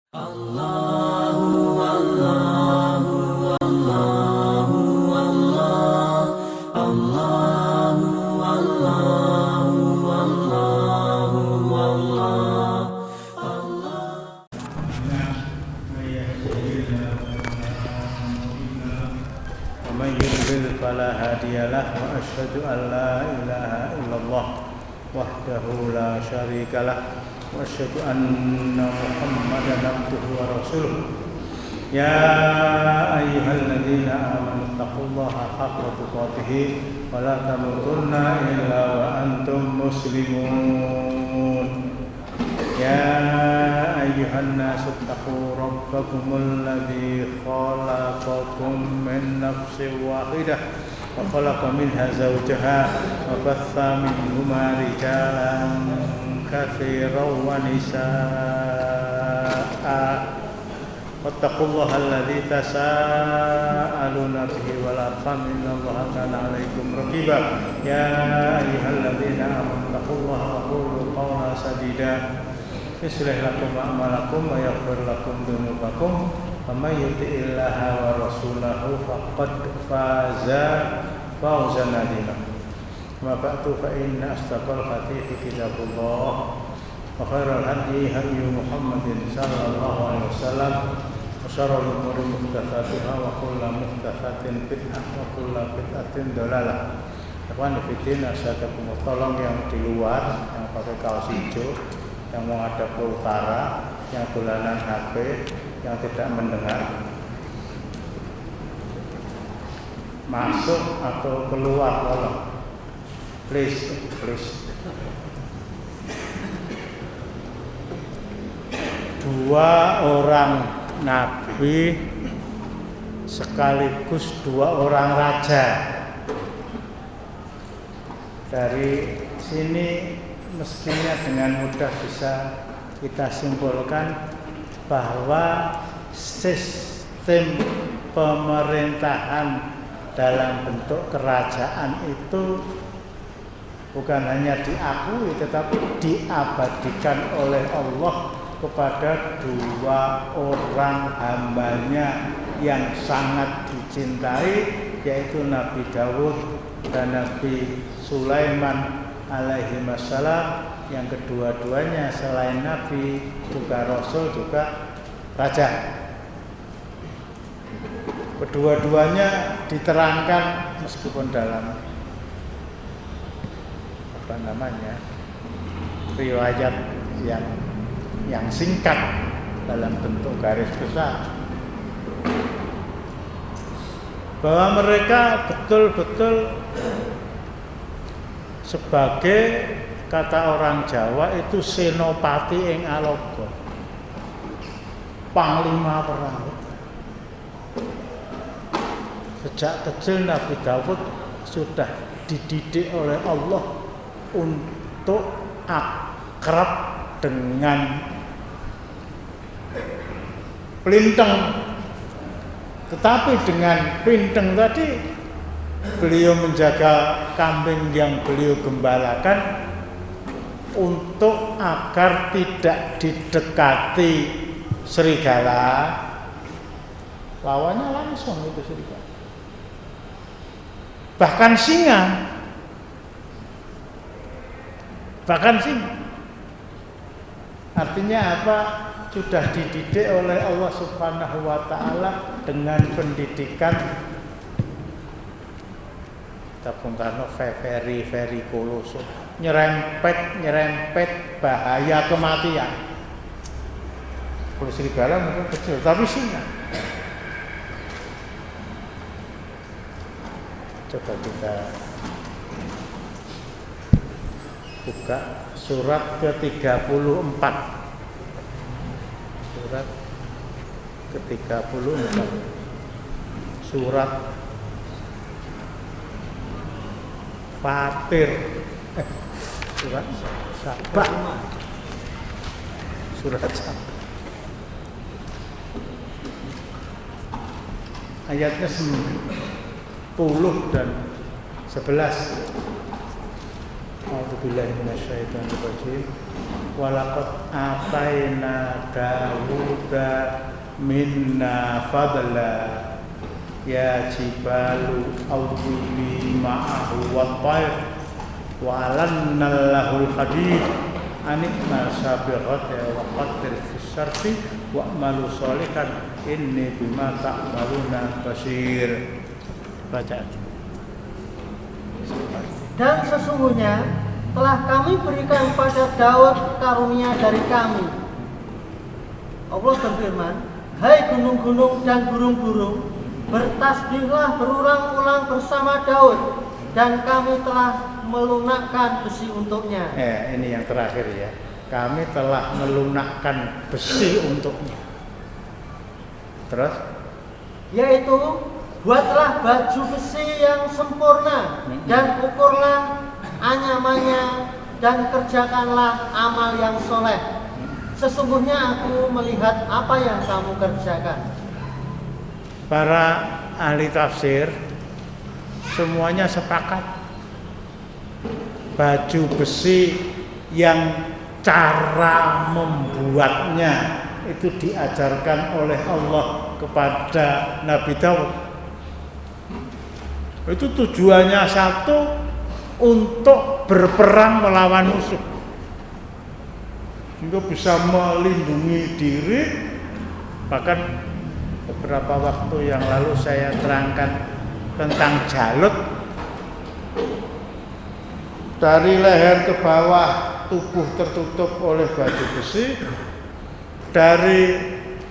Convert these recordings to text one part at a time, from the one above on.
ومن يضلل فلا هادي له وأشهد أن لا إله إلا الله وحده لا شريك له وأشهد أن محمدا عبده ورسوله يا أيها الذين آمنوا اتقوا الله حق تقاته ولا تموتن إلا وأنتم مسلمون يا أيها الناس اتقوا ربكم الذي خلقكم من نفس واحدة وخلق منها زوجها وبث منهما رجالا كثيرا ونساء واتقوا الله الذي تساءلون به والأرحام إن الله كان عليكم رقيبا يا أيها الذين آمنوا اتقوا الله وقولوا قولا سديدا يصلح لكم أعمالكم ويغفر لكم ذنوبكم ومن يطع الله ورسوله فقد فاز فوزا عظيما أما بعد فإن أصدق الحديث كتاب الله وخير الهدي هدي محمد صلى الله عليه وسلم وشر الأمور محدثاتها وكل محدثة بدعة وكل bid'ah dhalalah. Ikhwan fillah, asyhadu tolong yang di luar yang pakai kaos hijau, yang menghadap ke utara, yang dolanan HP, yang tidak mendengar, masuk atau keluar tolong, please. Dua orang nabi sekaligus dua orang raja. Dari sini mestinya dengan mudah bisa kita simpulkan bahwa sistem pemerintahan dalam bentuk kerajaan itu bukan hanya diakui tetapi diabadikan oleh Allah kepada dua orang hambanya yang sangat dicintai, yaitu Nabi Daud dan Nabi Sulaiman alaihi wassalam, yang kedua-duanya selain Nabi juga Rasul juga Raja. Kedua-duanya diterangkan meskipun dalam riwayat yang singkat dalam bentuk garis besar, bahwa mereka betul-betul sebagai kata orang Jawa itu senopati ing alaga, panglima perang. Sejak kecil Nabi Daud sudah dididik oleh Allah untuk akrab dengan pelintang. Tetapi dengan pelintang tadi beliau menjaga kambing yang beliau gembalakan untuk agar tidak didekati serigala. Lawannya langsung itu serigala. Bahkan singa. Artinya apa? Sudah dididik oleh Allah Subhanahu wa taala dengan pendidikan Bung Karno very kolosal, nyerempet bahaya kematian. Kalau serigala mungkin kecil, tapi singa. Coba kita buka surat ke-34. Surat ke-34. Surat Fatir. Surat Saba. Surat Saba. Ayatnya 10 dan 11. A'udzubillahi minasyaitonir rajim. Walaqad ataina Dawud huda minna fadla ya jibalu awwibi ma'ahu wa tayr wa alanna lahul hadid anikmal sabiqat wa qadir fis syarfi wa malu sholihan inni bima ta'maluna basir. Baca. Dan sesungguhnya telah kami berikan pada Daud karunia dari kami. Allah berfirman, hai gunung-gunung dan burung-burung, bertasbihlah berulang-ulang bersama Daud, dan kami telah melunakkan besi untuknya. Ini yang terakhir ya. Kami telah melunakkan besi untuknya. Terus? Yaitu buatlah baju besi yang sempurna dan ukurlah anyamannya dan kerjakanlah amal yang soleh. Sesungguhnya aku melihat apa yang kamu kerjakan. Para ahli tafsir semuanya sepakat baju besi yang cara membuatnya itu diajarkan oleh Allah kepada Nabi Daud. Itu tujuannya satu, untuk berperang melawan musuh, sehingga bisa melindungi diri. Bahkan beberapa waktu yang lalu saya terangkan tentang jalut. Dari leher ke bawah tubuh tertutup oleh baju besi, dari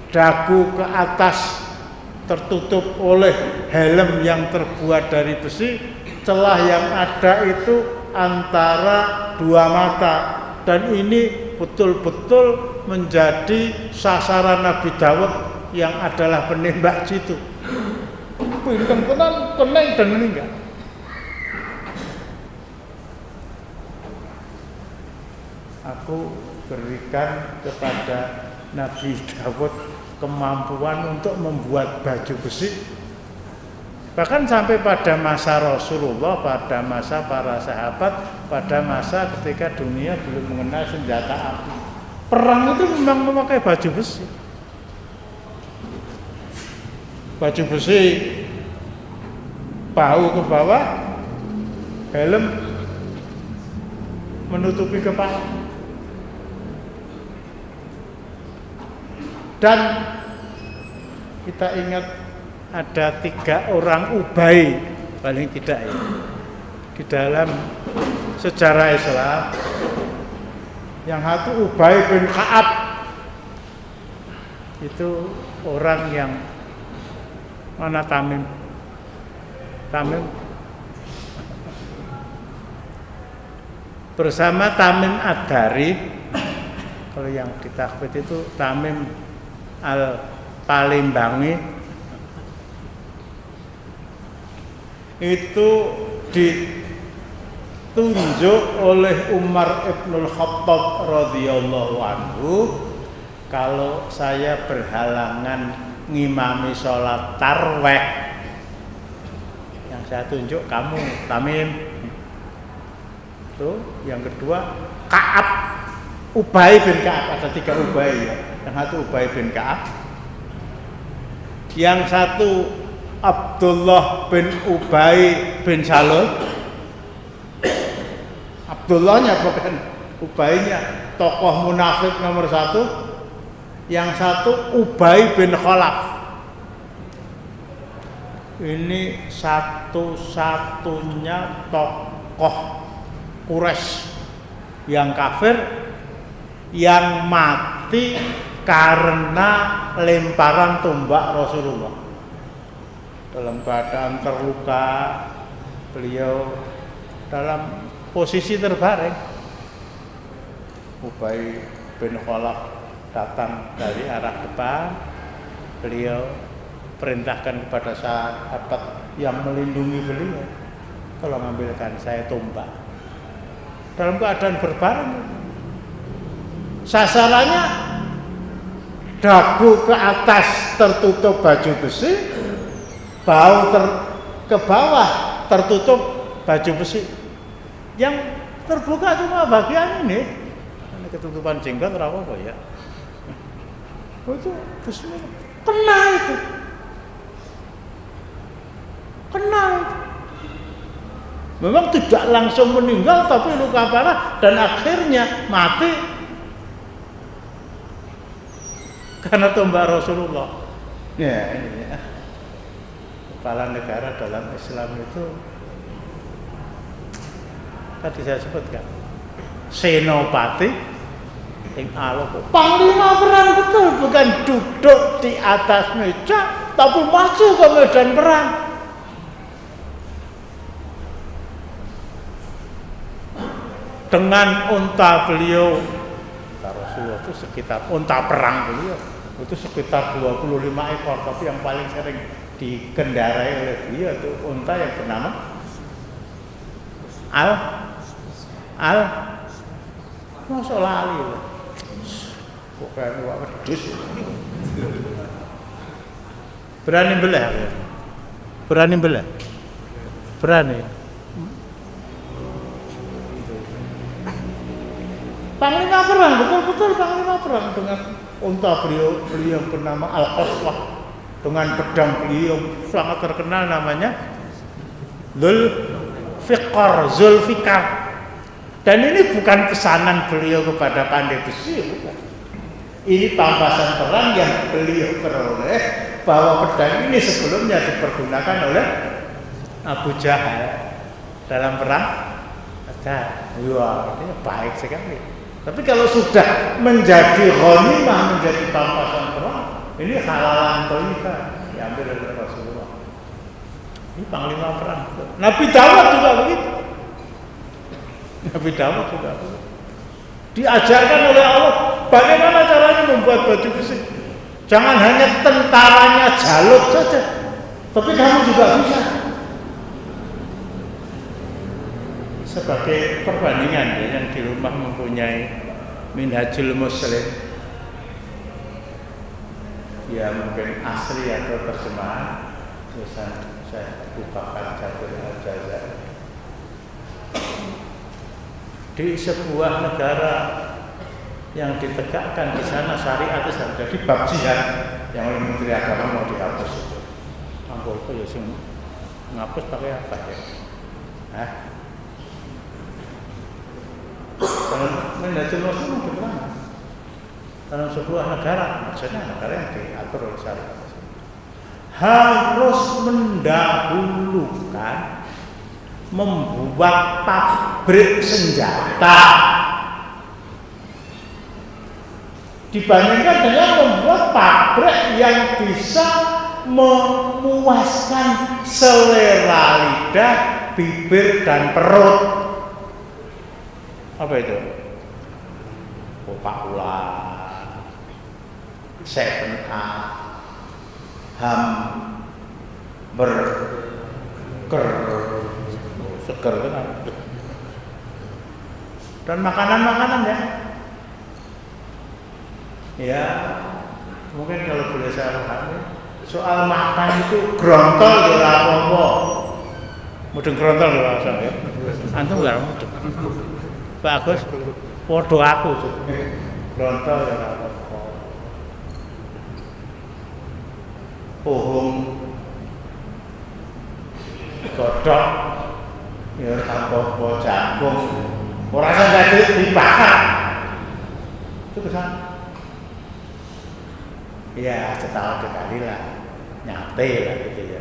dagu ke atas tertutup oleh helm yang terbuat dari besi. Celah yang ada itu antara dua mata, dan ini betul-betul menjadi sasaran Nabi Daud yang adalah penembak jitu. Pinten tenan keneng dan meninggal. Aku berikan kepada Nabi Daud kemampuan untuk membuat baju besi. Bahkan sampai pada masa Rasulullah, pada masa para sahabat, pada masa ketika dunia belum mengenal senjata api, perang itu memang memakai baju besi. Baju besi bahu ke bawah, helm menutupi kepala. Dan kita ingat ada 3 orang Ubay paling tidak ya di dalam sejarah Islam. Yang satu Ubay bin Ka'ab, itu orang yang mana Tamim bersama Tamim Ad-Dari. Kalau yang ditakbir itu Tamim Al-Palimbangi. Itu ditunjuk oleh Umar Ibnul Khattab radhiyallahu anhu, kalau saya berhalangan ngimami sholat tarweh, yang saya tunjuk kamu Tamim. Itu yang kedua Ka'ab, Ubay bin Ka'ab, ada 3 Ubay ya. Yang satu Ubay bin Ka'ab, yang satu Abdullah bin Ubay bin Salul. Abdullahnya bukan Ubaynya, tokoh munafik nomor 1. Yang satu Ubay bin Khalaf. Ini satu-satunya tokoh Quraisy yang kafir yang mati karena lemparan tombak Rasulullah. Dalam keadaan terluka, beliau dalam posisi terbaring. Ubay bin Khalaf datang dari arah depan, beliau perintahkan kepada sahabat yang melindungi beliau, tolong ambilkan saya tombak. Dalam keadaan berbaring, sasarannya dagu ke atas tertutup baju besi, bahu ke bawah tertutup baju besi. Yang terbuka cuma bagian ini ketutupan jenggot apa ya. Itu bismillah. Kena itu. Memang tidak langsung meninggal tapi luka parah dan akhirnya mati karena tombak Rasulullah. Ya, ini ya. Kepala negara dalam Islam itu tadi saya sebutkan senopati yang panglima perang betul, bukan duduk di atas meja tapi maju ke medan perang. Dengan unta beliau, Rasulullah itu sekitar unta perang beliau itu sekitar 25 ekor, tapi yang paling sering dikendarai oleh beliau itu unta yang bernama Masa lali lah. Kok kayak wak wedhus. Berani belah ya? Berani. Panglima perang, betul-betul panglima perang dengan unta beliau yang bernama Al-Qaswah, dengan pedang beliau sangat terkenal namanya Zulfikar. Dan ini bukan pesanan beliau kepada pandai besi, bukan. Ini tampasan perang yang beliau peroleh, bahwa pedang ini sebelumnya dipergunakan oleh Abu Jahal dalam perang Badar. Wah, ini baik sekali. Tapi kalau sudah menjadi ghanimah, menjadi tampasan perang, ini halalan thayyibah diambil oleh Rasulullah. Ini panglima perang. Nabi Dawud juga begitu. Diajarkan oleh Allah bagaimana caranya membuat baju besi. Jangan hanya tentaranya Jalut saja, tapi kamu juga bisa. Sebagai perbandingan yang di rumah mempunyai Minhajul Muslim, ya mungkin asli atau terjemahan, misalnya saya bukakan Jabir Al-Jazair. Di sebuah negara yang ditegakkan di sana syariat Islam, jadi bab jihad yang oleh Menteri Agama mau dihapus. Anggo ya sing ngapus pakai apa ya? Kalau Minhajul Muslim bagaimana? Dalam sebuah negara, maksudnya negara yang diatur oleh syariat harus mendahulukan membuat pabrik senjata dibandingkan dengan membuat pabrik yang bisa memuaskan selera lidah, bibir dan perut. Apa itu? Coca-Cola, 7up, hamburger, seger kan? Dan makanan-makanan ya. Ya, mungkin kalau boleh saya pahami, soal makan itu grontol ya apa-apa. Mudeng grontol ya Mas ya. Antum enggak mudeng. Bagus. Podo aku grontol ya apa-apa. Pohong godhok ya apa-apa, jagung. Ora sengaja dibakar. Itu kesan. Ya, setahun sekali lah, nyate lah gitu ya.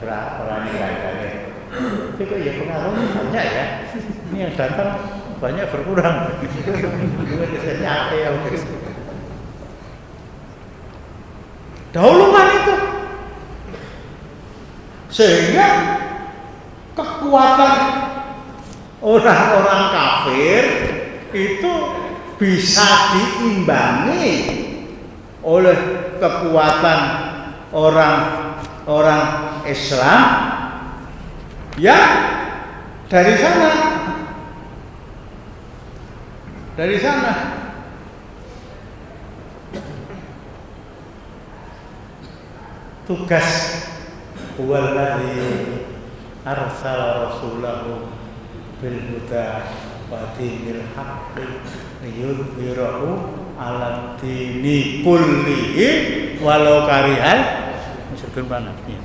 Surah orang ini tapi kok ya pengaruhnya banyak ya. Ini yang datang banyak berkurang. Ini nyate ya. Dahulukan itu, sehingga kekuatan orang-orang kafir itu bisa diimbangi oleh kekuatan orang-orang Islam yang dari sana tugas huwallazi arsala rasulahu bil huda wa dinil haqqi liyudhhirahu ala dini kullihi walau karihal musyrikun mana ya.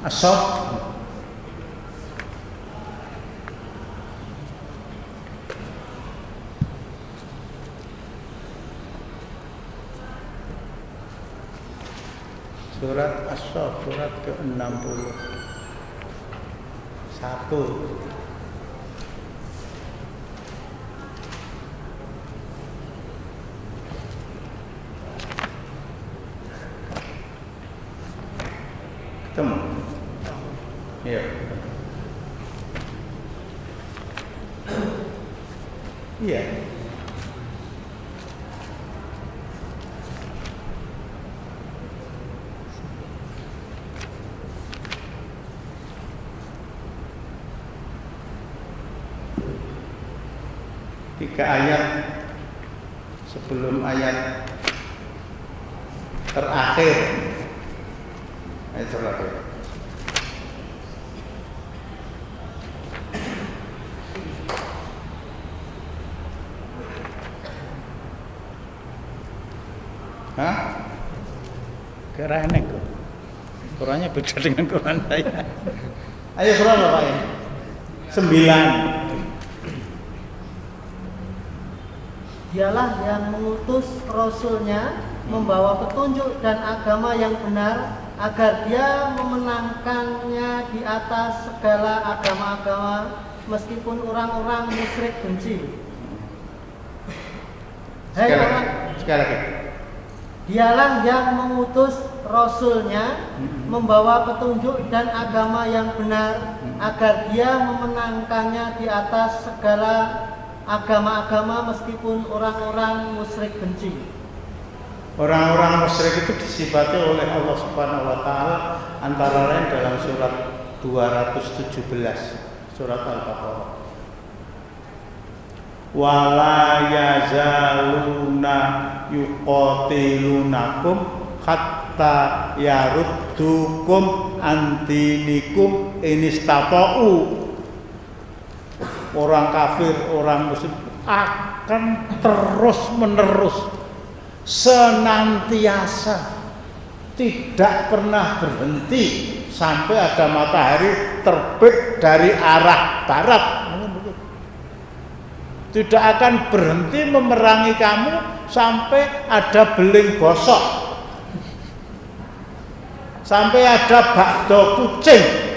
As-Saff surat As-Saff surat ke-61. Ketemu? Iya. Iya. Tiga ayat sebelum ayat terakhir. Ayat terakhir. Hah? Kira aneh kok. Qurannya beda dengan Quran saya. Ayo surah apa Pak ya? 9. Dialah yang mengutus Rasulnya membawa petunjuk dan agama yang benar agar dia memenangkannya di atas segala agama-agama meskipun orang-orang musyrik benci. Sekali lagi. Dialah yang mengutus Rasulnya membawa petunjuk dan agama yang benar agar dia memenangkannya di atas segala agama-agama meskipun orang-orang musyrik benci. Orang-orang musyrik itu disifati oleh Allah Subhanahu wa taala antara lain dalam surat 217 surat Al-Baqarah. Wala yazaluna yuqatilunakum hatta yaruddukum antinikum inistata'u. Orang kafir, orang musyrik akan terus-menerus senantiasa tidak pernah berhenti sampai ada matahari terbit dari arah barat. Tidak akan berhenti memerangi kamu sampai ada beling gosok, sampai ada bakdo kucing.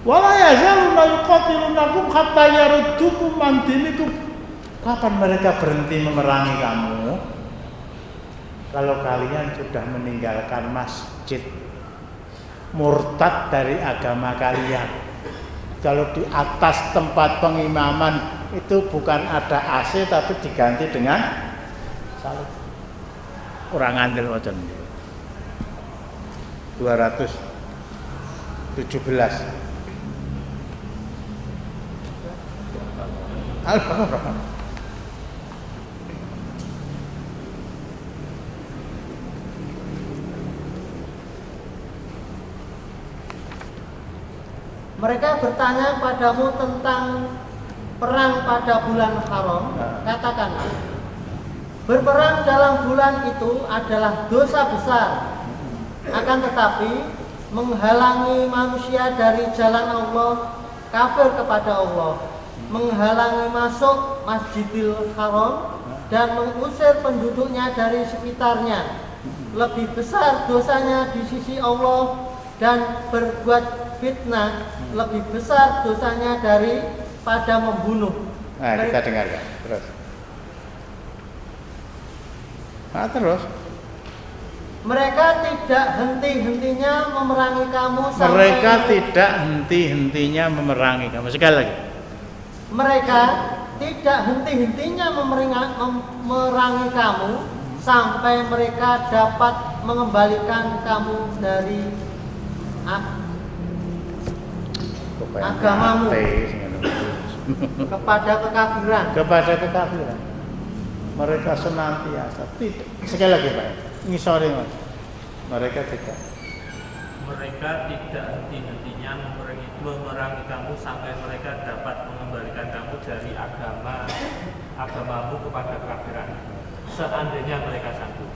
Wala yazaluna yuqatilunakum hatta yaruddukum an dinikum. Kapan mereka berhenti memerangi kamu? Kalau kalian sudah meninggalkan masjid, murtad dari agama kalian. Kalau di atas tempat pengimaman itu bukan ada AC tapi diganti dengan salib. Orang ngandel wajan 217 Al-Baqarah. Mereka bertanya padamu tentang perang pada bulan haram. Katakanlah, berperang dalam bulan itu adalah dosa besar. Akan tetapi menghalangi manusia dari jalan Allah, kafir kepada Allah, menghalangi masuk Masjidil Haram dan mengusir penduduknya dari sekitarnya, lebih besar dosanya di sisi Allah, dan berbuat fitnah lebih besar dosanya daripada membunuh. Nah, kita dengarkan terus. Terus. Mereka tidak henti-hentinya memerangi kamu sampai. Mereka tidak henti-hentinya memerangi kamu. Sekali lagi. Mereka tidak henti-hentinya memerangi kamu sampai mereka dapat mengembalikan kamu dari agamamu kepada kekafiran. Kepada kekafiran. Mereka senantiasa tidak. Sekali lagi Pak. Ini sorry Mas. Mereka tidak mereka tidak henti-hentinya memerangi kamu sampai mereka dapat mengembalikan kamu dari agamamu kepada kekafiran, seandainya mereka sanggup.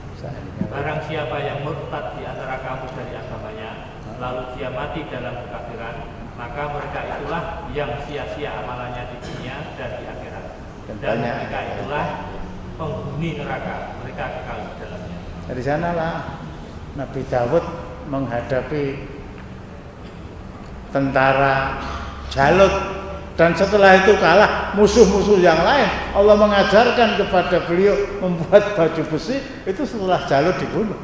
Barang siapa yang murtad di antara kamu dari agamanya, lalu dia mati dalam kekafiran, maka mereka itulah yang sia-sia amalannya di dunia dan di akhirat. Dan mereka itulah penghuni neraka, mereka kekal di dalamnya. Dari sanalah Nabi Dawud menghadapi tentara Jalut, dan setelah itu kalah musuh-musuh yang lain. Allah mengajarkan kepada beliau membuat baju besi itu setelah Jalut dibunuh.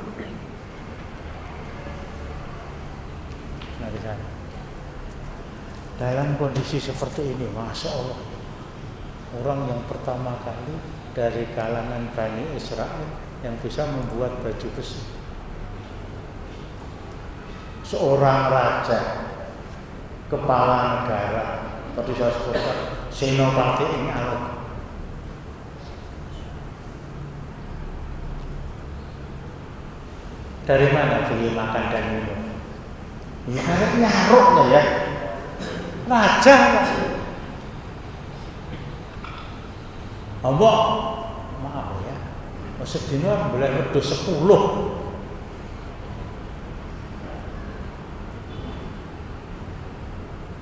Nah, di sana. Dalam kondisi seperti ini, Masya Allah, orang yang pertama kali dari kalangan Bani Israel yang bisa membuat baju besi, seorang raja, kepala negara, tadi saya sebutkan Senopati ing Alok. Dari mana beliau makan dan minum? Ya nyaruknya ya, raja. Mbok, maaf ya, sedina boleh wedhus 10.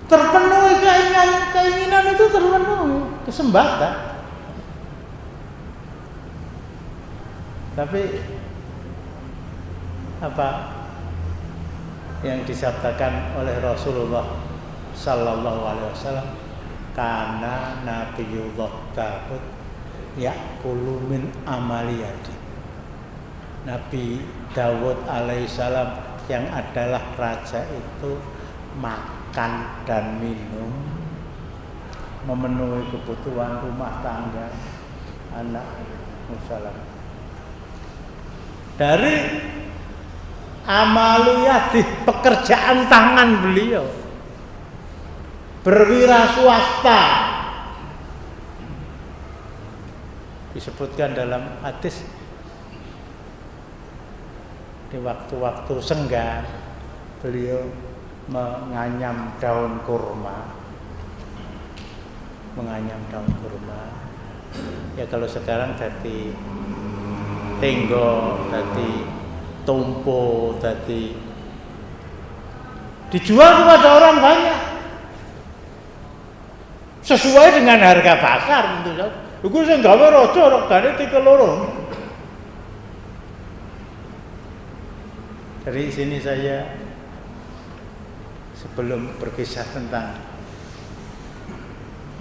Terpenuhi keinginan itu, terpenuhi kesempatan. Tapi apa yang disabdakan oleh Rasulullah Sallallahu Alaihi Wasallam, karena Nabiullah Daud ya'kulu min amaliyati. Nabi Dawud alaihissalam yang adalah raja itu makan dan minum, memenuhi kebutuhan rumah tangga anak musalam dari amaliyati, pekerjaan tangan beliau, berwira swasta. Disebutkan dalam hadis, di waktu-waktu senggang beliau menganyam daun kurma. Ya kalau sekarang dadi tenggo, dadi tumpo, dadi dijual kepada orang banyak sesuai dengan harga pasar tentu saja. Iku sing gawe raja regane 3 loro. Dari sini saya sebelum berkisah tentang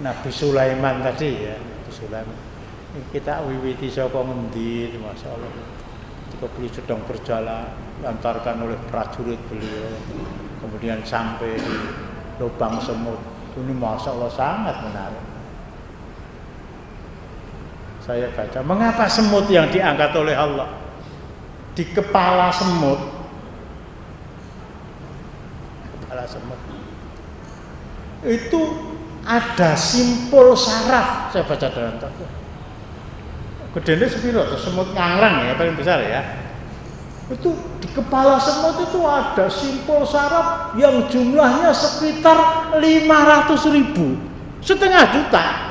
Nabi Sulaiman tadi ya, Nabi Sulaiman. Kita wiwiti saka ngendi, masyaallah. Ketika beliau sedang berjalan, diantarkan oleh prajurit beliau, kemudian sampai di lubang semut. Ini masyaallah sangat menarik. Saya baca, mengapa semut yang diangkat oleh Allah di kepala semut itu ada simpul saraf. Saya baca dalam tafsir. Gedene sepiro? Semut ngangrang ya, paling besar ya. Itu di kepala semut itu ada simpul saraf yang jumlahnya sekitar 500.000, setengah juta.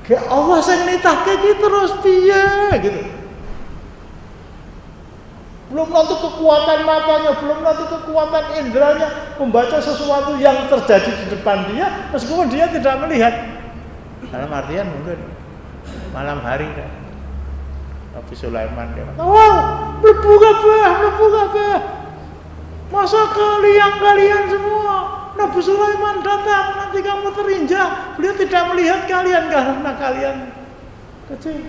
Ya Allah sing nitahke iki terus piye gitu. Belum nanti kekuatan matanya, belum nanti kekuatan indranya membaca sesuatu yang terjadi di depan dia meskipun dia tidak melihat. Dalam artian mungkin malam hari kan. Nabi Sulaiman dia kata, mlebu kabeh. Masa kalian semua Nabi Sulaiman datang, nanti kamu terinjak. Beliau tidak melihat kalian karena kalian kecil.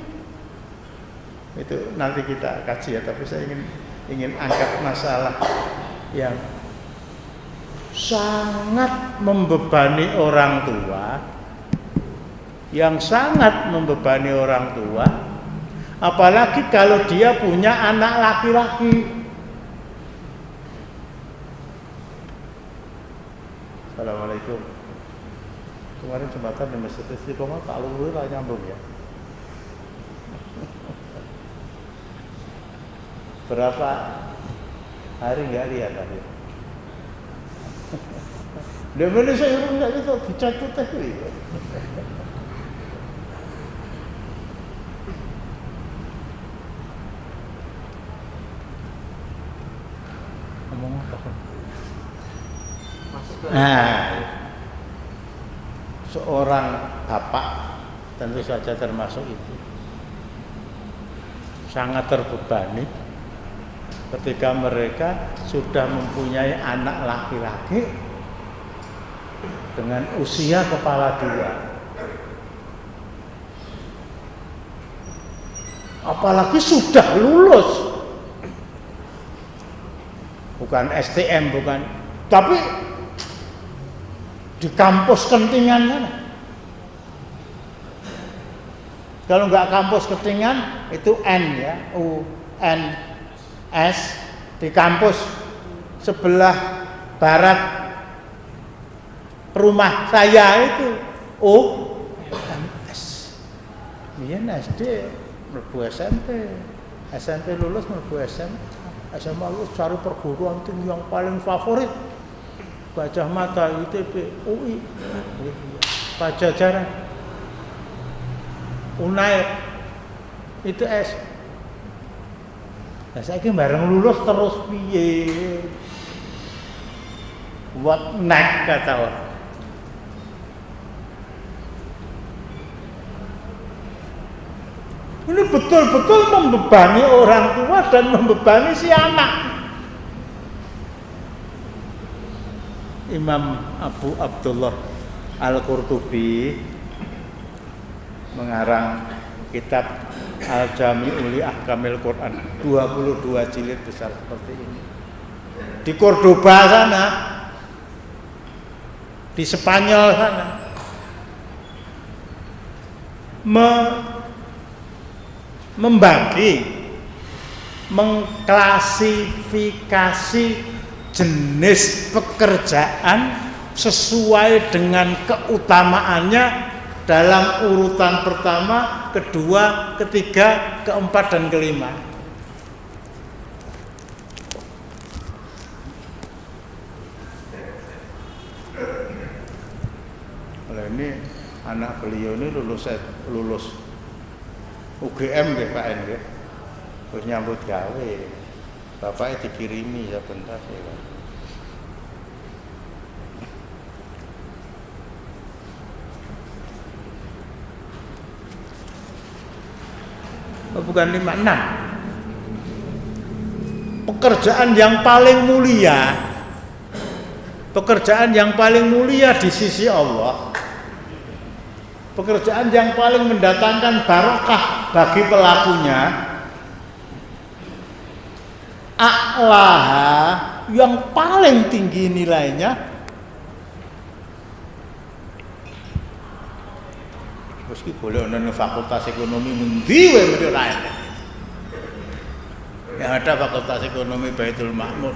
Itu nanti kita kaji ya, tapi saya ingin angkat masalah yang sangat membebani orang tua, apalagi kalau dia punya anak laki-laki. Assalamualaikum. Kemarin jembatan di Masjid Istiqomah tak lulus lah nyambung ya. Berapa hari nggak lihat tadi? Di Indonesia itu nggak gitu, dicatut tadi. Ngomong apa? Nah, seorang bapak tentu saja termasuk itu sangat terbebani ketika mereka sudah mempunyai anak laki-laki dengan usia kepala dua, apalagi sudah lulus, bukan STM, bukan, tapi di kampus Kentingan sana. Kalau nggak kampus Kentingan itu N ya, UNS, di kampus sebelah barat rumah saya itu UNS. Iya SD mlebu SMP lulus mlebu SMA lulus cari perguruan tinggi yang paling favorit. Gajah Mada, ITB, UI, Pajajaran, UNAIR, ITS. Nah saiki bareng lulus terus piye? What next kata orang. Ini betul-betul membebani orang tua dan membebani si anak. Imam Abu Abdullah Al-Qurtubi mengarang kitab Al-Jami'u li Ahkamil Quran, 22 jilid besar seperti ini. Di Cordoba sana, di Spanyol sana, membagi, mengklasifikasi jenis pekerjaan sesuai dengan keutamaannya dalam urutan pertama, kedua, ketiga, keempat, dan kelima. Oleh ini anak beliau ini lulus UGM nggih Pak nggih. Terus nyambut gawe. Bapaknya dikirimi sebentar ya. Bukan 56. Pekerjaan yang paling mulia di sisi Allah, pekerjaan yang paling mendatangkan barokah bagi pelakunya, a'laha, yang paling tinggi nilainya, meski boleh ono fakultas ekonomi ngendi wae mesti lain. Yang ada fakultas ekonomi Baitul Ma'mur.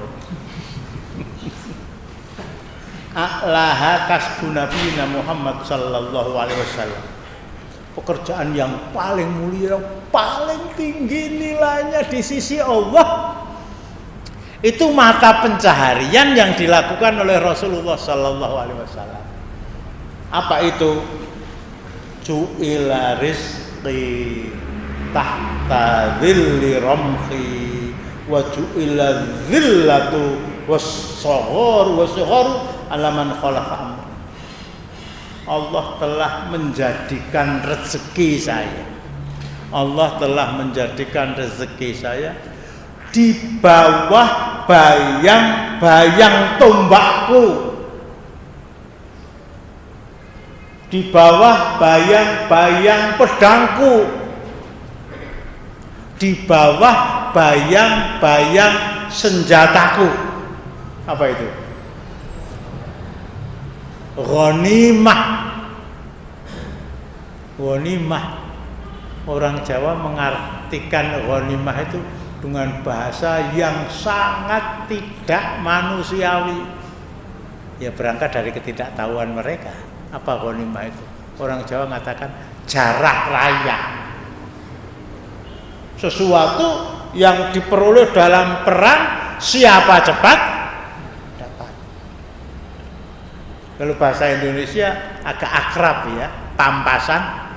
A'laha kasbun Nabi Muhammad sallallahu alaihi wasallam. Pekerjaan yang paling mulia, yang paling tinggi nilainya di sisi Allah, itu mata pencaharian yang dilakukan oleh Rasulullah sallallahu alaihi wasallam. Apa itu? Ju'ila rizqi tahta dhilli ramhi wa ju'ila dhillatu was-saghar ala man khalafa amri. Allah telah menjadikan rezeki saya. Allah telah menjadikan rezeki saya di bawah bayang-bayang tombakku. Di bawah bayang-bayang pedangku, di bawah bayang-bayang senjataku. Apa itu? Ghanimah. Ghanimah. Orang Jawa mengartikan ghanimah itu dengan bahasa yang sangat tidak manusiawi. Ya berangkat dari ketidaktahuan mereka. Apa ghanimah itu? Orang Jawa mengatakan jarah raya. Sesuatu yang diperoleh dalam perang, siapa cepat dapat. Kalau bahasa Indonesia agak akrab ya, pampasan.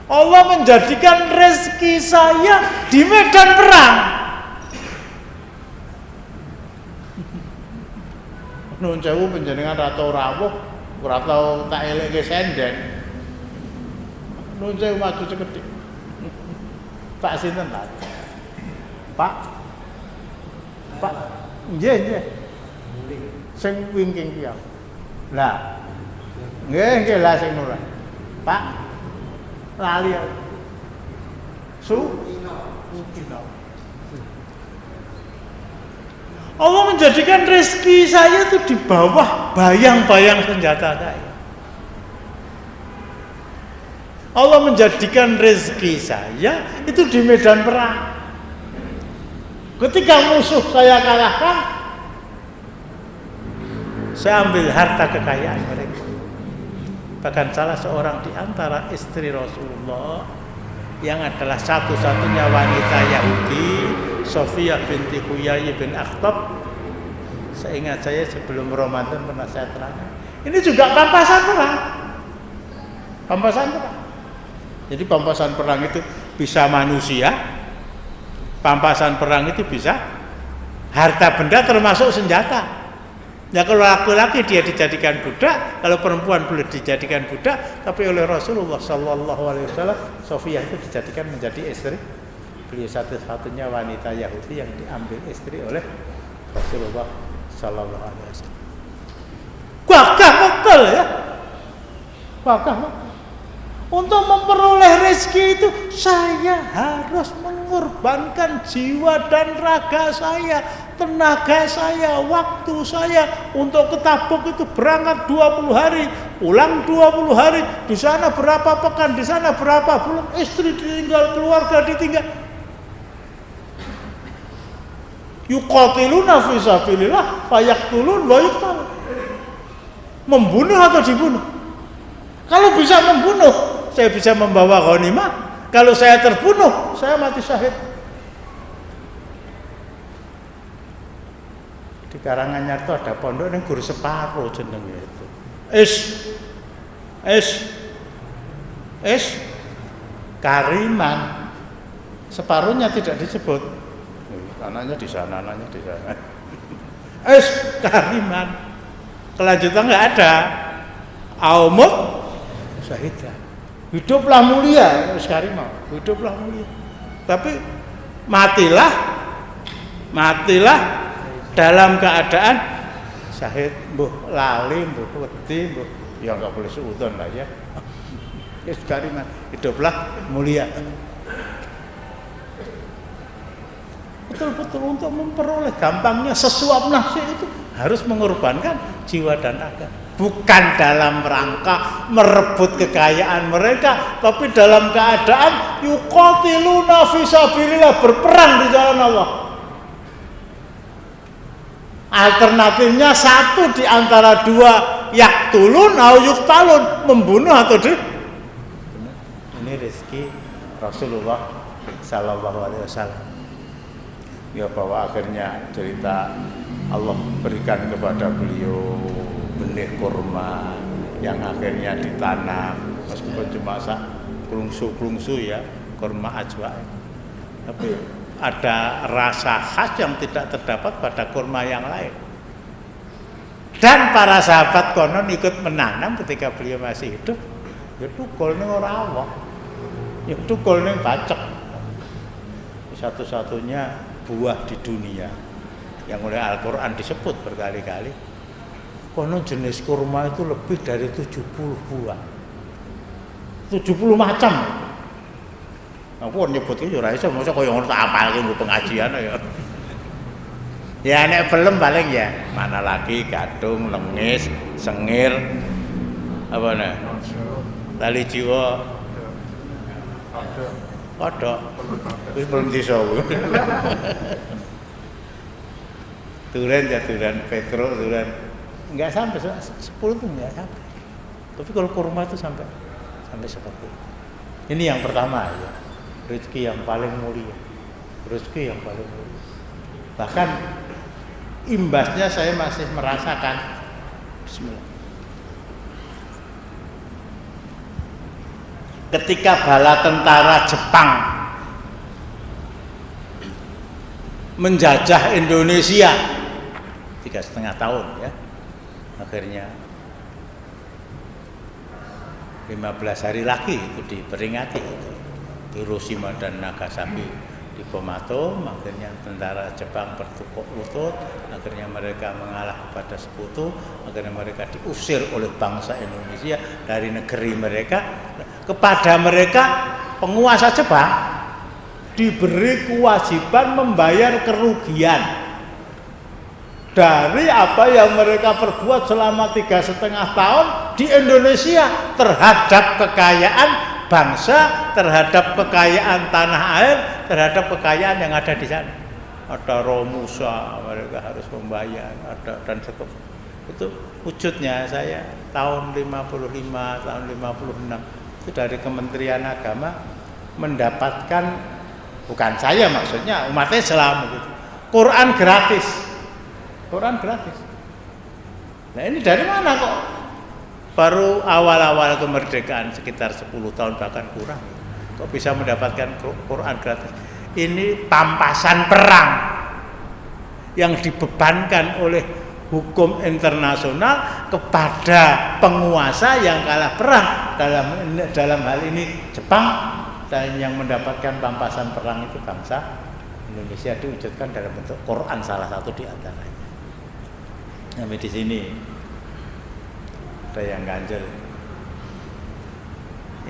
Allah menjadikan rezeki saya di medan perang. Nun sewu panjenengan ra tau rawuh, ora tau tak elekke senden. Nun sewu maju cekedik. Pak sinten, Pak? Pak. Nggih. Sing wingking piye? Lah. Nggih lah sing nurah. Pak. Lali. Allah menjadikan rezeki saya itu di bawah bayang-bayang senjata saya. Allah menjadikan rezeki saya itu di medan perang. Ketika musuh saya kalahkan, saya ambil harta kekayaan mereka. Bahkan salah seorang di antara istri Rasulullah yang adalah satu-satunya wanita Yahudi, Sofia binti Huyai bin Akhtab, seingat saya sebelum Ramadan pernah saya terangkan. Ini juga pampasan perang. Pampasan perang. Jadi pampasan perang itu bisa manusia, pampasan perang itu bisa harta benda termasuk senjata. Ya kalau laki-laki dia dijadikan budak, kalau perempuan boleh dijadikan budak, tapi oleh Rasulullah Sallallahu Alaihi Wasallam, Sofia itu dijadikan menjadi istri. Beliau satu-satunya wanita Yahudi yang diambil istri oleh Rasulullah Sallallahu Alaihi Wasallam. Gagah betul ya, gagah betul. Untuk memperoleh rezeki itu saya harus mengorbankan jiwa dan raga saya, tenaga saya, waktu saya. Untuk ke Tabuk itu berangkat 20 hari, pulang 20 hari, di sana berapa pekan, di sana berapa bulan, istri ditinggal, keluarga ditinggal. Yuqatiluna fi sabilillah fayaqtulun wa yuqtalun. Membunuh atau dibunuh? Kalau bisa membunuh, saya bisa membawa ghanimah. Kalau saya terbunuh, saya mati syahid. Di Karanganyar itu ada pondok yang guru separuh jenenge itu. Kariman. Separuhnya tidak disebut. Anaknya di sana, anaknya di sana. Kariman. Kelanjutan nggak ada. Aumut syahidah. Hiduplah mulia, Karimah. Hiduplah mulia. Tapi matilah dalam keadaan syahid. Mbuh lali, mbuh wedi, mbuh ya nggak boleh suudzon lah ya. Karimah. Hiduplah mulia. Betul-betul untuk memperoleh gampangnya sesuap nafsu itu harus mengorbankan jiwa dan raga. Bukan dalam rangka merebut kekayaan mereka, tapi dalam keadaan yuqatiluna fi sabilillah, berperang di jalan Allah. Alternatifnya satu di antara dua, yaqtulun atau yuqtalun, membunuh atau Ini rezeki Rasulullah Sallallahu Alaihi Wasallam. Ya bahwa akhirnya cerita Allah berikan kepada beliau benih kurma yang akhirnya ditanam, meskipun cuma kelungsu ya, kurma ajwa, tapi ada rasa khas yang tidak terdapat pada kurma yang lain. Dan para sahabat konon ikut menanam ketika beliau masih hidup. Ya tukul ning ora awak, ya tukul ning bacek. Satu-satunya buah di dunia yang oleh Al-Quran disebut berkali-kali. Konon jenis kurma itu lebih dari 70 buah, 70 macam. Aku nyebutnya ora iso, mosok koyo ngono tak apalke nggo pengajian ya. Ya nek belum paling ya, mana lagi gadung, lengis, sengir, apa nih? Tali jiwa. Kodok. Wis belum disowo. Duren ya duren petro, duren enggak sampai 10 tuh enggak sampai. Tapi kalau kurma itu sampai seperti itu. Ini yang pertama ya. Rezeki yang paling mulia. rezeki yang paling lurus. Bahkan imbasnya saya masih merasakan. Bismillah. Ketika bala tentara Jepang menjajah Indonesia 3,5 tahun ya, akhirnya 15 hari lagi itu diperingati itu Hiroshima dan Nagasaki dibom atom. Akhirnya tentara Jepang bertukuk lutut, akhirnya mereka mengalah kepada sekutu, akhirnya mereka diusir oleh bangsa Indonesia dari negeri mereka. Kepada mereka penguasa Jepang diberi kewajiban membayar kerugian dari apa yang mereka perbuat selama 3,5 tahun di Indonesia terhadap kekayaan bangsa, terhadap kekayaan tanah air, terhadap kekayaan yang ada di sana. Ada Romusa, mereka harus membayar, ada dan seterusnya. Itu wujudnya saya tahun 55, tahun 56 itu dari Kementerian Agama mendapatkan, bukan saya maksudnya, umat Islam gitu, Quran gratis. Quran gratis. Nah ini dari mana kok? Baru awal-awal kemerdekaan sekitar 10 tahun bahkan kurang, kok bisa mendapatkan Quran gratis. Ini pampasan perang yang dibebankan oleh hukum internasional kepada penguasa yang kalah perang, dalam hal ini Jepang, dan yang mendapatkan pampasan perang itu bangsa Indonesia, diwujudkan dalam bentuk Quran salah satu di antaranya. Sampai di sini ada yang ganjel.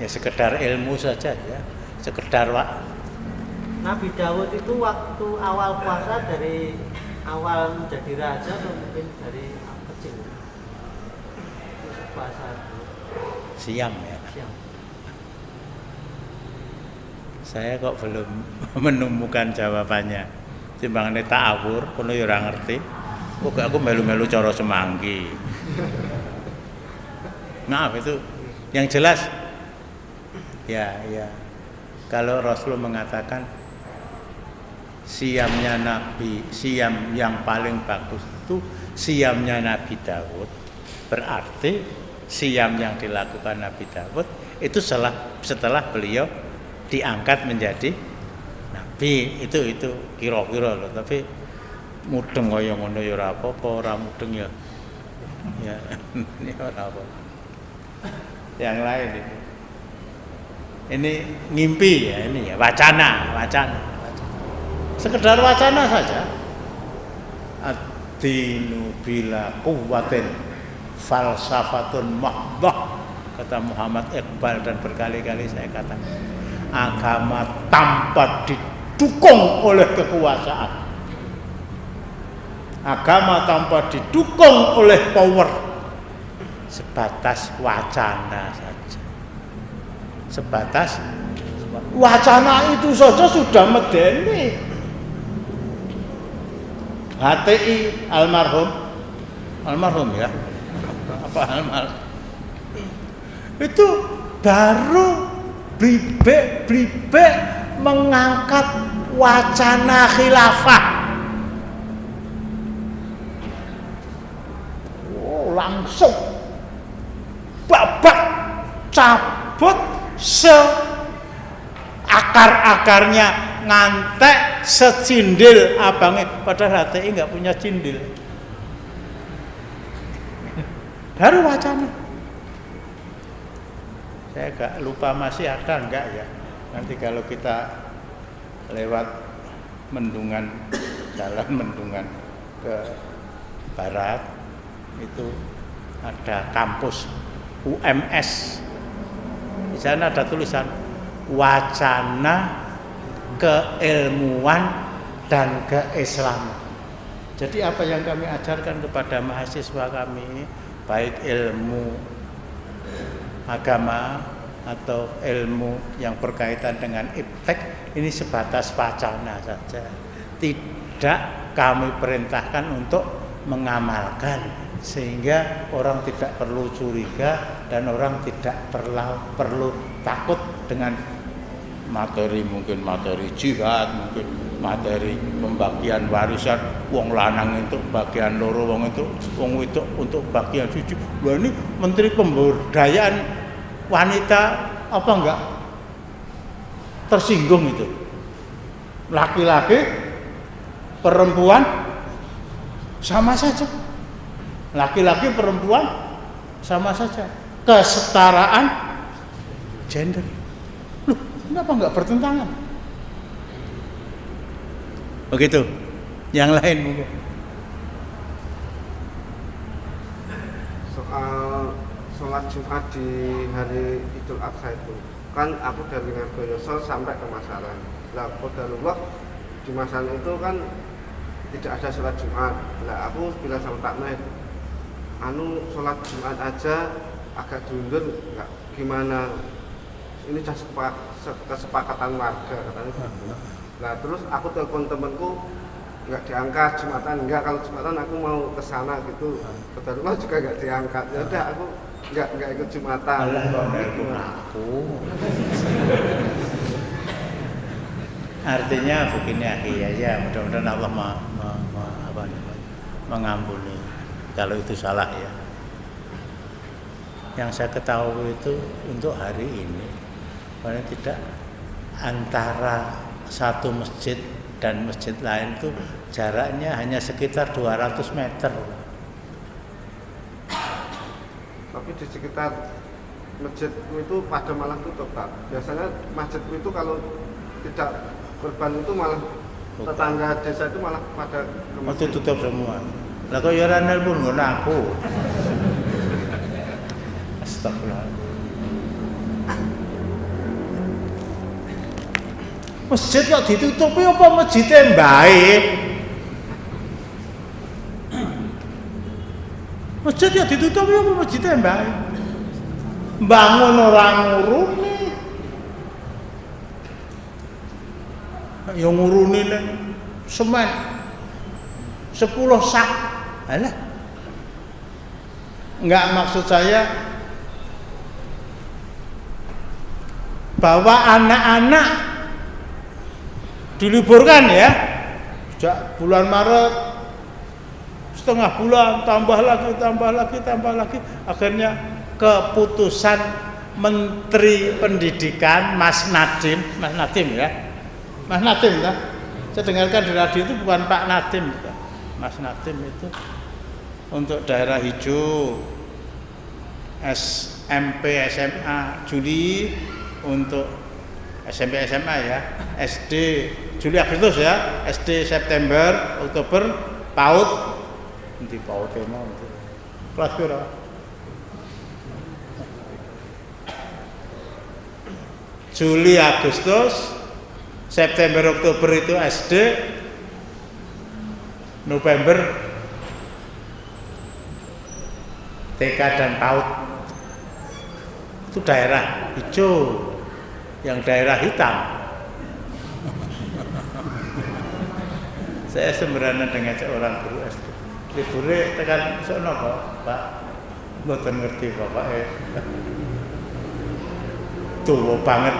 Ya sekedar ilmu saja ya, sekedar Nabi Daud itu waktu awal puasa dari awal menjadi raja atau mungkin dari kecil? Puasa siang ya. siang. Saya kok belum menemukan jawabannya. Timbangane tak awur, kono ya ora ngerti. Kok aku melu-melu cara semanggi. Maaf itu yang jelas. Ya. Kalau Rasul mengatakan siamnya Nabi, siam yang paling bagus itu siamnya Nabi Daud, berarti siam yang dilakukan Nabi Daud itu setelah beliau diangkat menjadi Nabi. Itu kira-kira loh, tapi mudeng kaya ngono ya ora apa-apa, ora mudeng ya ora apa. Yang lain ini ngimpi ya, ini ya wacana. Sekedar wacana saja. Ad-dinu bila quwwatin falsafatun mahdhah, kata Muhammad Iqbal, dan berkali-kali saya katakan, agama tanpa didukung oleh kekuasaan, agama tanpa didukung oleh power, sebatas wacana saja. Sebatas wacana itu saja sudah medeni. HTI almarhum ya, apa almarhum itu baru blibek mengangkat wacana khilafah. Langsung babak cabut akar-akarnya, ngantek secindil abangnya, padahal HTI nggak punya cindil. Baru wacana. Saya agak lupa masih ada enggak ya. Nanti kalau kita lewat Mendungan, jalan Mendungan ke barat, itu ada kampus UMS. Di sana ada tulisan wacana keilmuan dan keislaman. Jadi apa yang kami ajarkan kepada mahasiswa kami, baik ilmu agama atau ilmu yang berkaitan dengan iptek, ini sebatas wacana saja. Tidak kami perintahkan untuk mengamalkan, sehingga orang tidak perlu curiga dan orang tidak perlu takut dengan materi, mungkin materi jihad, mungkin materi pembagian warisan, wong lanang itu bagian loro, wong itu untuk bagian siji. Wah, ini Menteri Pemberdayaan Wanita apa enggak tersinggung itu? Laki-laki, perempuan sama saja. Laki-laki, perempuan sama saja. Kesetaraan gender. Loh, kenapa enggak bertentangan? Begitu. Yang lain mungkin. Soal sholat Jumat di hari Idul Adha itu, kan aku dari Ngargoyoso sampai ke Masaran. Lah qadarullah di Masaran itu kan tidak ada sholat Jumat. Lah aku bilang sama Pak Med, sholat Jumat aja agak diundur, enggak gimana? Ini kesepakatan warga katanya. Nah terus aku telepon temanku, nggak diangkat Jumatan, enggak, kalau Jumatan aku mau ke sana gitu. Qadarullah juga nggak diangkat. Ya udah aku nggak ikut Jumatan. Allah nelpon aku. Artinya begini ya, mudah-mudahan Allah mengampuni kalau itu salah ya. Yang saya ketahui itu untuk hari ini paling tidak antara satu masjid dan masjid lain itu jaraknya hanya sekitar 200 meter. Tapi di sekitar masjid itu pada malah tutup, Pak. Biasanya masjid itu kalau tidak kurban itu malah tetangga desa itu malah pada itu tutup semua. Lah kok ya ora nelpon ngono aku. Astagfirullah. Masjid kok ditutupi apa masjidnya baik? Masjid ya ditutupi apa masjidnya baik? Bangun orang nguruni. Yang nguruni nih semen 10 sak. Alah. Enggak, maksud saya bahwa anak-anak diliburkan ya, sejak bulan Maret, setengah bulan, tambah lagi, akhirnya keputusan Menteri Pendidikan Mas Nadiem ya, saya dengarkan di radio itu bukan Pak Nadiem, Mas Nadiem itu untuk daerah hijau, SMP, SMA Juli, untuk SMP SMA ya, SD Juli Agustus ya, SD September Oktober, PAUD nanti PAUD mau itu kelas berapa? Juli Agustus September Oktober itu SD, November TK dan PAUD. Itu daerah hijau. Yang daerah hitam. Saya sembrana dengan seorang guru SD. Liburnya tekan sono kok, Pak. Mboten ngerti bapake. Tuwa banget.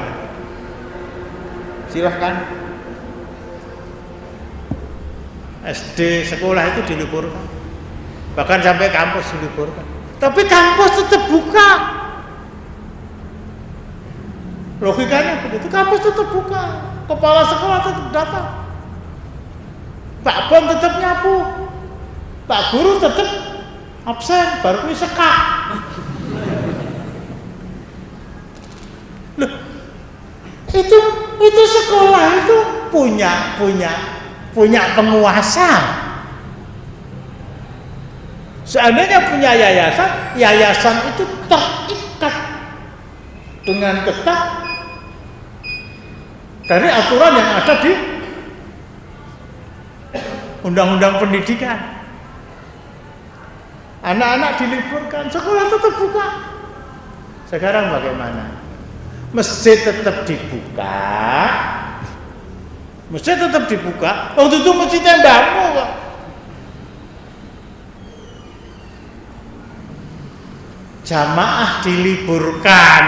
Silahkan. SD sekolah itu diliburkan. Bahkan sampai kampus diliburkan. Tapi kampus tetap buka. Logikanya begitu, kampus tetap buka, kepala sekolah tetap datang, Pak Bom tetap nyapu, Pak Guru tetap absen, baru ini sekak. Loh, itu sekolah itu punya penguasa. Seandainya punya yayasan itu terikat dengan ketat dari aturan yang ada di Undang-Undang Pendidikan. Anak-anak diliburkan, sekolah tetap buka. Sekarang bagaimana? Masjid tetap dibuka. Waktu itu masjidnya mbakmu kok. Jamaah diliburkan.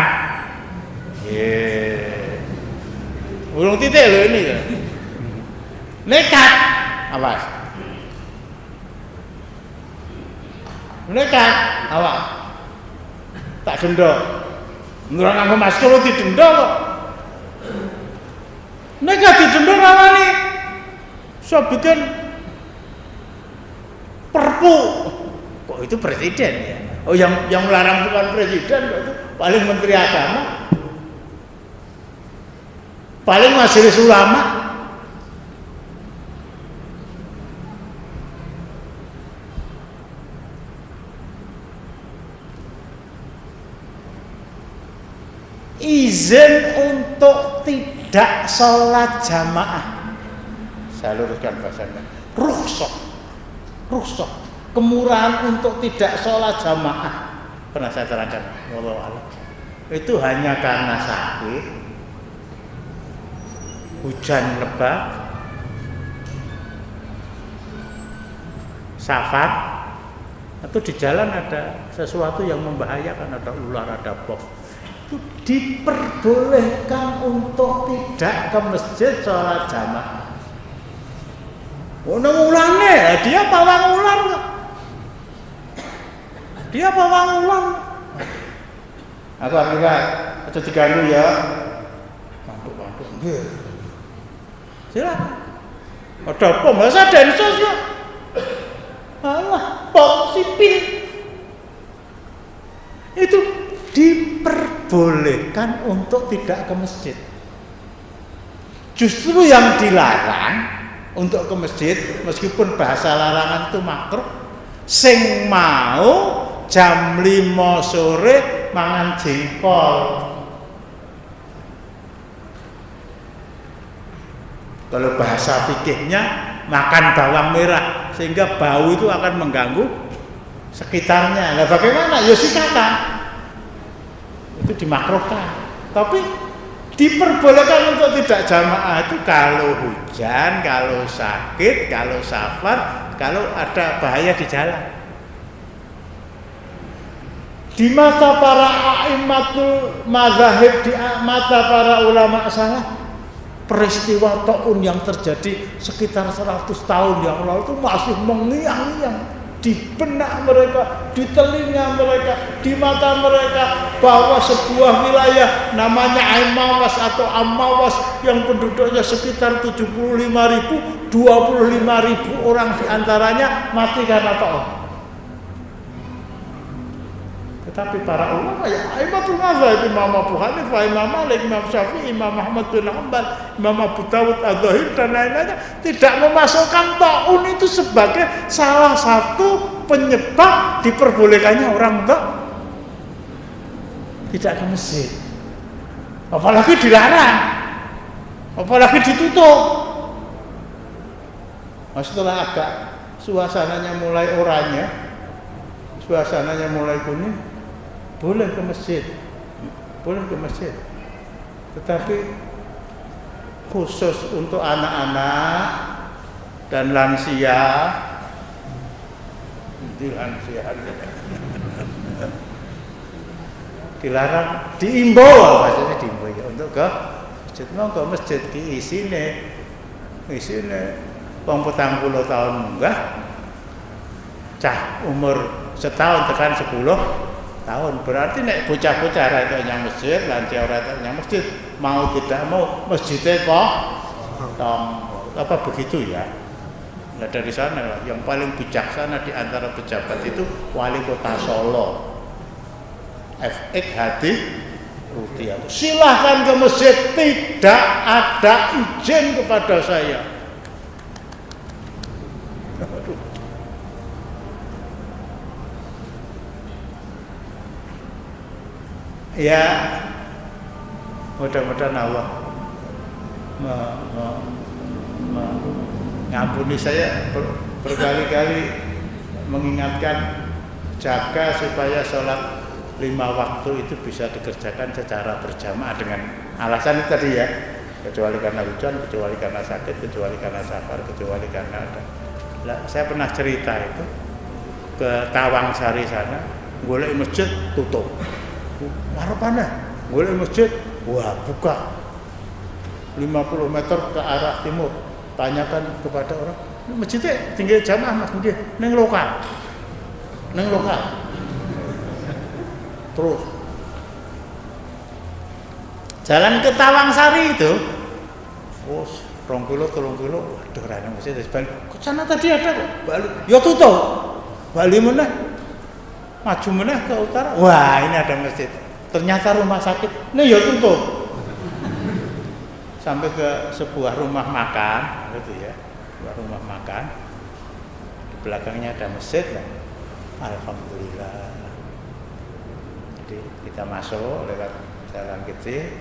Burung titik loh ini ya. Nekat, awas. Nekat, awas. Tak denda. Nurang nganggo masker didenda kok. Nekat didenda rawani. So bikin perpu. Kok itu presiden ya? Oh yang melarang bukan presiden, kok itu paling menteri agama. Paling majelis ulama. Izin untuk tidak sholat jamaah. Saya luruskan bahasanya. Rukhsah. Kemurahan untuk tidak sholat jamaah. Pernah saya terangkan. Wallahu a'lam. Itu hanya karena sakit, hujan lebat, safar, atau di jalan ada sesuatu yang membahayakan, ada ular, ada bom. Diperbolehkan untuk tidak ke masjid sholat jamaah. Oh, ulangnya dia pawang ular. Dia pawang ular. Aku lihat, aja diganggu ya. Mantuk. Nggih. Silakan. Ada bom, masa densus ya. Alah, bom sipil. Itu diperbolehkan untuk tidak ke masjid. Justru yang dilarang untuk ke masjid, meskipun bahasa larangan itu makruh, sing mau jam 5 sore mangan jengkol. Kalau bahasa fikihnya makan bawang merah, sehingga bau itu akan mengganggu sekitarnya. Nah bagaimana? Ya sikatan. Itu dimakruhkan. Tapi diperbolehkan untuk tidak jamaah itu kalau hujan, kalau sakit, kalau safar, kalau ada bahaya di jalan. Di mata para a'immatul mazahib, di mata para ulama salaf, peristiwa taun yang terjadi sekitar 100 tahun yang lalu itu masih mengiang-iang di benak mereka, di telinga mereka, di mata mereka, bahwa sebuah wilayah namanya Aimawas atau Amawas yang penduduknya sekitar 75.000, 25.000 orang diantaranya mati karena taun. Tetapi para ulama ya Aimatul Mazhab, Imam Abu Hanifah, Imam Malik, Imam Syafi'i, Imam Ahmad bin Hanbal, Imam Abu Dawud Az-Zahir dan lain-lainnya tidak memasukkan taun itu sebagai salah satu penyebab diperbolehkannya orang untuk tidak ke masjid. Apalagi dilarang, apalagi ditutup. Nah, setelah agak suasananya mulai oranye, suasananya mulai kuning, boleh ke masjid, tetapi khusus untuk anak-anak dan lansia, dilarang, diimbau, maksudnya diimbau ya, untuk ke masjid. Mau ke masjid ki isine wong 40 tahun munggah, cah umur setahun tekan 10 tahun, berarti nek bocah-bocah ora entuk nyang masjid, lansia ora entuk nyang masjid, mau tidak mau masjidnya kok apa begitu ya. Nah dari sana yang paling bijaksana di antara pejabat itu Wali Kota Solo, FX Hadi Rutiyah. Silahkan ke masjid, tidak ada izin kepada saya. Ya, mudah-mudahan Allah mengampuni saya. Berkali-kali mengingatkan jaga supaya sholat 5 waktu itu bisa dikerjakan secara berjamaah dengan alasan itu tadi ya, kecuali karena hujan, kecuali karena sakit, kecuali karena safar, kecuali karena ada. Saya pernah cerita itu ke Tawang Sari sana, golek masjid tutup. Harapannya golek masjid, wah buka 50 meter ke arah timur, tanyakan kepada orang, masjidnya tinggal jamaah Mas nggih, ning lokal. Terus jalan ke Tawangsari itu, 2 kilo, 3 kilo, waduh rene masjid balik. Kok sana tadi ada kok, balik. Ya tutup. Balik meneh. Maju meneh ke utara. Wah, ini ada masjid. Ternyata rumah sakit. Nah, ya tutup. Sampai ke sebuah rumah makan, gitu ya. Sebuah rumah makan. Di belakangnya ada masjid. Alhamdulillah. Jadi kita masuk lewat jalan kecil.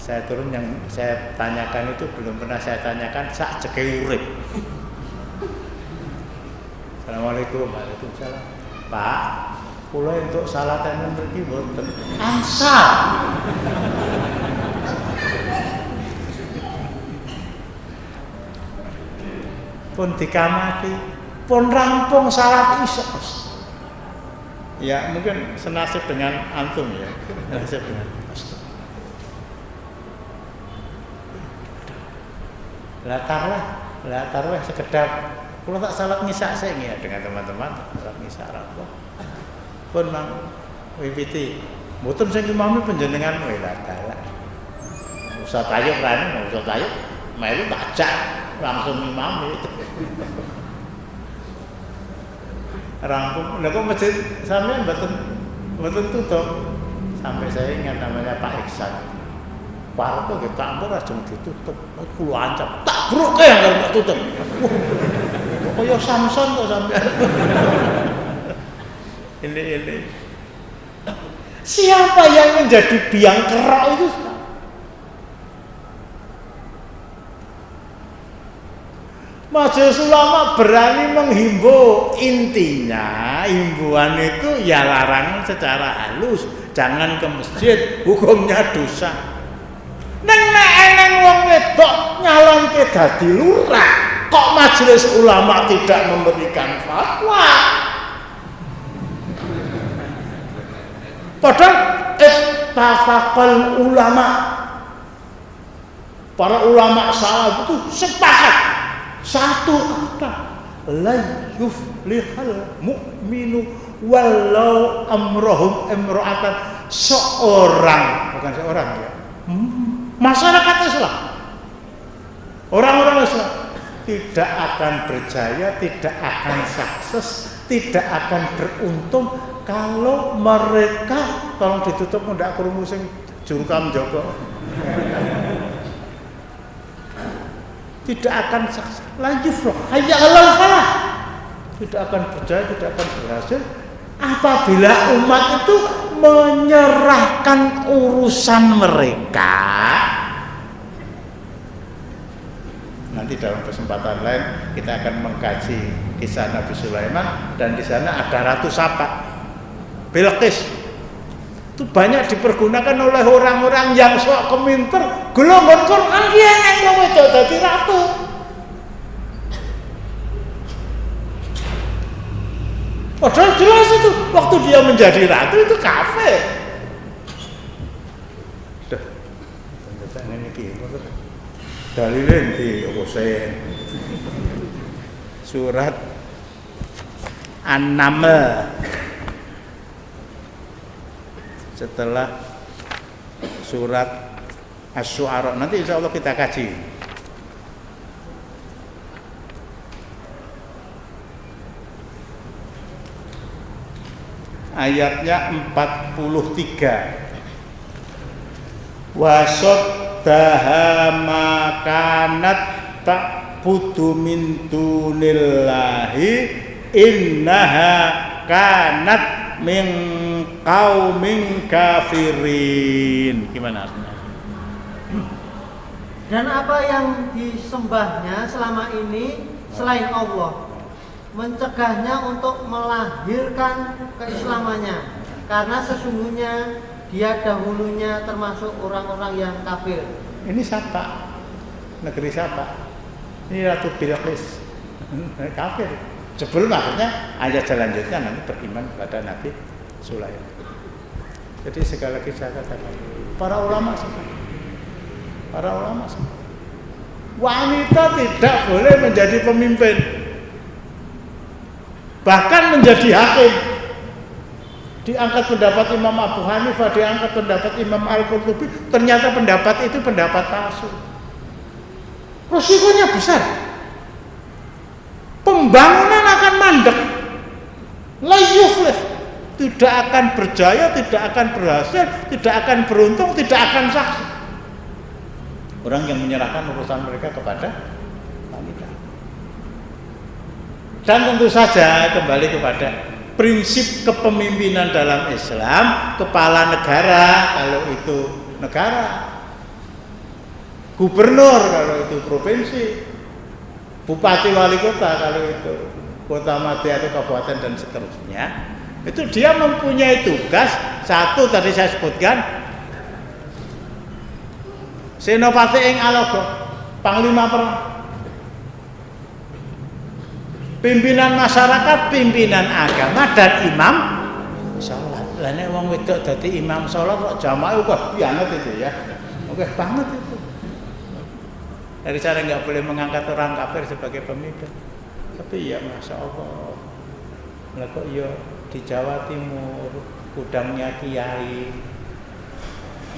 Saya turun, yang saya tanyakan itu belum pernah saya tanyakan sak jeke urip. Assalamualaikum. Waalaikumsalam. Pak, kula entuk salatan mriki mboten. Asal. Pun dikamati, pun rampung salat isya. Ya, mungkin senasib dengan antum ya. Senasib dengan Latarlah sekedar kalau tak salat ngisak saya ya dengan teman-teman salat ngisak apa pun mang wiwiti mboten sing imami panjenengan latarlah usah tayuk rene usah tayuk melu tak ajak langsung imami rampung lha kok masjid sampean mboten tutup sampai saya ingat namanya Pak Iksan. Parto ge tambur aja ditutup. Kulo ancam, tak broke yang gak tutup. Kaya Samson kok sampean. Ini. Siapa yang menjadi biang kerok itu? Majelis Ulama berani menghimbau. Intinya himbauan itu ya larangan secara halus. Jangan ke masjid, hukumnya dosa. Neng eneng wong wedok nyalonke dadi lurah, kok Majelis Ulama tidak memberikan fatwa? Padahal ittafaqal ulama, para ulama salaf itu sepakat satu kata, la yuflihal mu'minu walau amrohum imra'atan. Masyarakat Islam, orang-orang Islam tidak akan berjaya, tidak akan sukses, tidak akan beruntung kalau mereka, tolong ditutup ndak krungu sing jurkam Joko. Tidak akan sukses. Lanjut loh, hayya 'alal falah. Tidak akan berjaya, tidak akan berhasil apabila umat itu menyerahkan urusan mereka. Nanti dalam kesempatan lain kita akan mengkaji kisah Nabi Sulaiman dan di sana ada Ratu Saba, Bilqis. Itu banyak dipergunakan oleh orang-orang yang sok keminter, golongan Quran dia yang mau jadi ratu. Padahal jelas itu waktu dia menjadi ratu itu kafir. Dalilin di Husain surat An-Naml setelah surat Asy-Syu'ara. Nanti insya Allah kita kaji. Ayatnya 43. Wasoddaha makanat ta'budu min dunillahi innaha kanat min qaumin kafirin. Gimana artinya? Dan apa yang disembahnya selama ini selain Allah, mencegahnya untuk melahirkan keislamannya, karena sesungguhnya dia dahulunya termasuk orang-orang yang kafir. Ini siapa? Negeri siapa? Ini Ratu Bilqis. Kafir. Sebelum akhirnya ayat selanjutnya nanti beriman kepada Nabi Sulaiman. Jadi sekali lagi saya katakan, para ulama semua. Wanita tidak boleh menjadi pemimpin, bahkan menjadi hakim. Diangkat pendapat Imam Abu Hanifah, diangkat pendapat Imam Al-Qurtubi, ternyata pendapat itu pendapat palsu. Resikonya besar. Pembangunan akan mandek, layufleh, tidak akan berjaya, tidak akan berhasil, tidak akan beruntung, tidak akan sukses. Orang yang menyerahkan urusan mereka kepada wanita. Dan tentu saja kembali kepada prinsip kepemimpinan dalam Islam, kepala negara kalau itu negara, gubernur kalau itu provinsi, bupati wali kota kalau itu kota madya atau kabupaten dan seterusnya. Itu dia mempunyai tugas. Satu tadi saya sebutkan, senopati ing alaga, panglima perang, pimpinan masyarakat, pimpinan agama, dan imam sholat. Lah nek wong wedok dadi imam sholat kok jamaah kok banget itu ya. Oke banget itu. Dari cara nggak boleh mengangkat orang kafir sebagai pemimpin. Tapi ya masya Allah. Lah kok ya di Jawa Timur kudangnya kiai,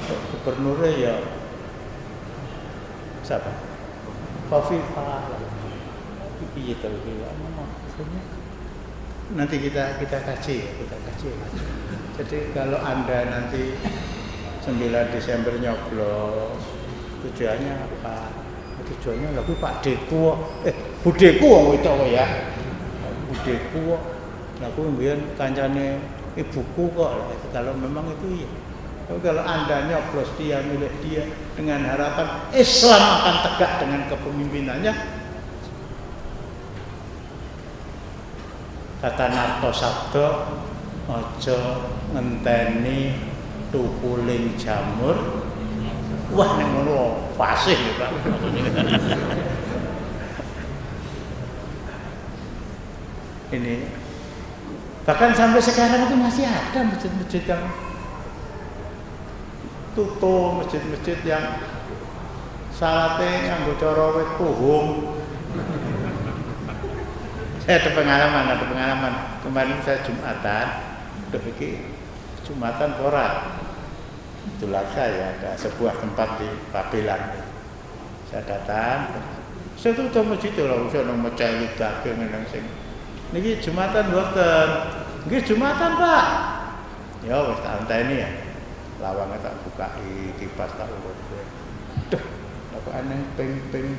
gubernurnya ya siapa? Khofifah. Piye to iki nanti kita kaji. Jadi kalau Anda nanti 9 Desember nyoblos, tujuannya apa? Tujuannya lagi Pak Deku, budeku wong itu ya, budeku. Aku mbiyen kancane ibuku kok. Kalau memang itu iya. Tapi kalau Anda nyoblos dia, milih dia dengan harapan Islam akan tegak dengan kepemimpinannya, kata Narto Sabdo, ojo ngenteni tukuling jamur. Wah nek ngono fasih ya Pak. Ini bahkan sampai sekarang itu masih ada masjid-masjid yang tutup, masjid-masjid yang salate yang cara wit puhung. Saya ada pengalaman. Kemarin saya Jumatan, udah iki Jumatan ora. Itulah saya ada sebuah tempat di Pabelan. Saya datang, saya tuh masjid lho, saya nang mecah daging nang sing. Niki Jumatan mboten. Nggih Jumatan, Pak. Ya wis tak anteni ya. Lawange tak bukai, kipas tak urut. Duh, aku aneh ping.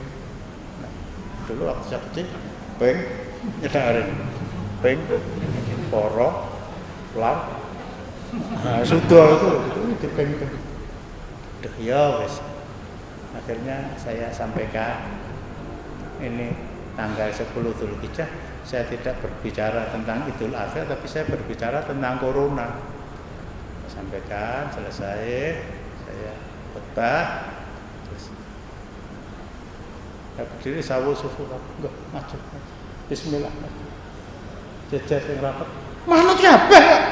Nah, dulu waktu saya kecil, ping nyedarin. Ping poro, lar. Nah, sudah itu ping. Duh, ya wis. Akhirnya saya sampaikan ini tanggal 10 Dzulhijjah saya tidak berbicara tentang Idul Adha, tapi saya berbicara tentang corona. Sampaikan, selesai, saya khutbah, terus saya berdiri sawu sufu, enggak maju. Bismillah. Jejer yang rapat. Manut kabeh kok.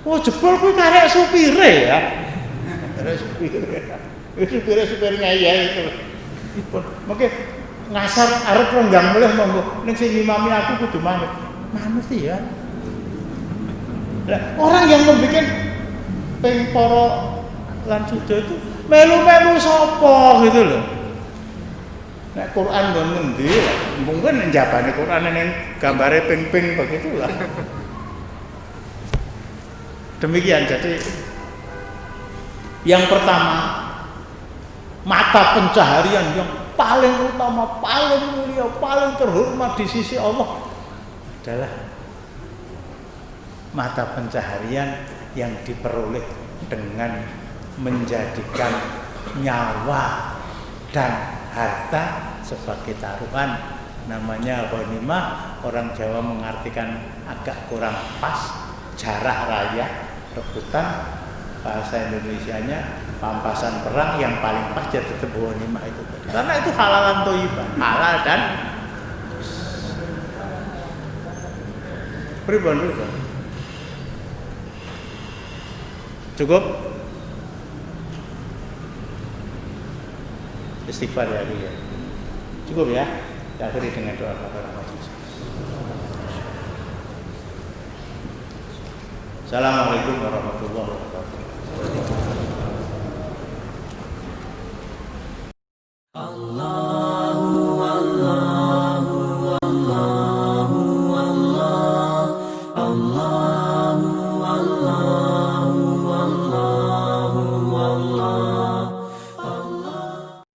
Oh jebol kuwi karek supire ya. Karek supire. Supir ngayai itu. Mungkin ngasar arep renggang mulih monggo ning sing ngimami aku kudu manut. Manut sih ya. Nah, orang yang membuat ping para lan suda itu melu-melu sapa gitu loh. Nek Quran nggon ngendi mungkin njabane Quran ning gambare ping-ping begitulah. Demikian, jadi yang pertama mata pencaharian yang paling utama, paling mulia, paling terhormat di sisi Allah adalah mata pencaharian yang diperoleh dengan menjadikan nyawa dan harta sebagai taruhan. Namanya ghanimah, orang Jawa mengartikan agak kurang pas, jarah raya, rebutan, bahasa Indonesianya pampasan perang yang paling pas ya tetap ghanimah itu. Karena itu halalan thayyibah, halal dan pribon. Cukup? istighfar ya Bu ya. Cukup ya. Kita akhiri dengan doa kafaratul majlis. Assalamualaikum warahmatullahi wabarakatuh. Allah